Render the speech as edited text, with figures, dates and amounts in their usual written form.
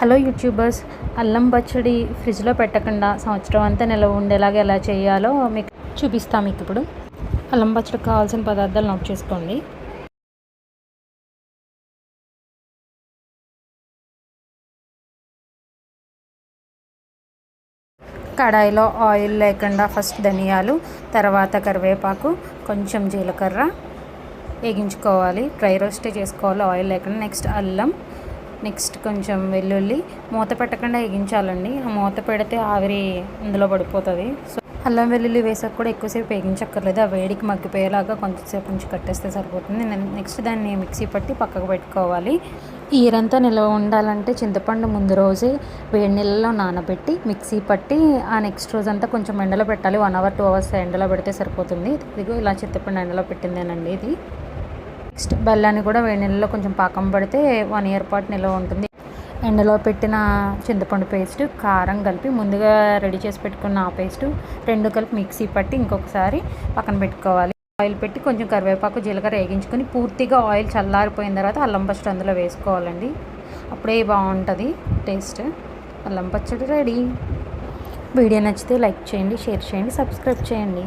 Hello YouTubers, అల్లం పచ్చడి ఫ్రిడ్జ్లో పెట్టకుండా సంవత్సరం అంతా నిల్వ ఉండేలాగా ఎలా చేయాలో మీకు చూపిస్తాను. మీకు ఇప్పుడు అల్లం పచ్చడికి కావాల్సిన పదార్థాలు నోట్ చేసుకోండి. కడాయిలో ఆయిల్ లేకుండా ఫస్ట్ ధనియాలు, తర్వాత కరివేపాకు, కొంచెం జీలకర్ర వేగించుకోవాలి. డ్రై రోస్టే చేసుకోవాలి, ఆయిల్ లేకుండా. నెక్స్ట్ అల్లం, నెక్స్ట్ కొంచెం వెల్లుల్లి. మూత పెట్టకుండా వేగించాలండి. ఆ మూత పెడితే ఆవిరి ఇందులో పడిపోతుంది. సో అల్లం వెల్లుల్లి వేసాక కూడా ఎక్కువసేపు వేగించక్కర్లేదు. ఆ వేడికి మగ్గిపోయేలాగా కొంచెంసేపు నుంచి కట్టేస్తే సరిపోతుంది. నెక్స్ట్ దాన్ని మిక్సీ పట్టి పక్కకు పెట్టుకోవాలి. ఈరంతా నిల్వ ఉండాలంటే చింతపండు ముందు రోజే వేడి నీళ్ళలో నానబెట్టి మిక్సీ పట్టి ఆ నెక్స్ట్ రోజంతా కొంచెం ఎండలో పెట్టాలి. 1 అవర్ 2 అవర్స్ ఎండలో పెడితే సరిపోతుంది. ఇదిగో ఇలా చింతపండు ఎండలో పెట్టిందేనండి ఇది. నెక్స్ట్ బెల్లాన్ని కూడా వేడి నీళ్ళలో కొంచెం పాకం పడితే 1 ఇయర్ పాటు నిల్వ ఉంటుంది. ఎండలో పెట్టిన చింతపండు పేస్ట్, కారం కలిపి ముందుగా రెడీ చేసి పెట్టుకున్న ఆ పేస్టు 2 కలిపి మిక్సీ పట్టి ఇంకొకసారి పక్కన పెట్టుకోవాలి. ఆయిల్ పెట్టి కొంచెం కరివేపాకు, జీలకర్ర వేగించుకొని పూర్తిగా ఆయిల్ చల్లారిపోయిన తర్వాత అల్లం పచ్చడి అందులో వేసుకోవాలండి. అప్పుడే బాగుంటుంది టేస్ట్. అల్లం పచ్చడి రెడీ. వీడియో నచ్చితే లైక్ చేయండి, షేర్ చేయండి, సబ్స్క్రైబ్ చేయండి.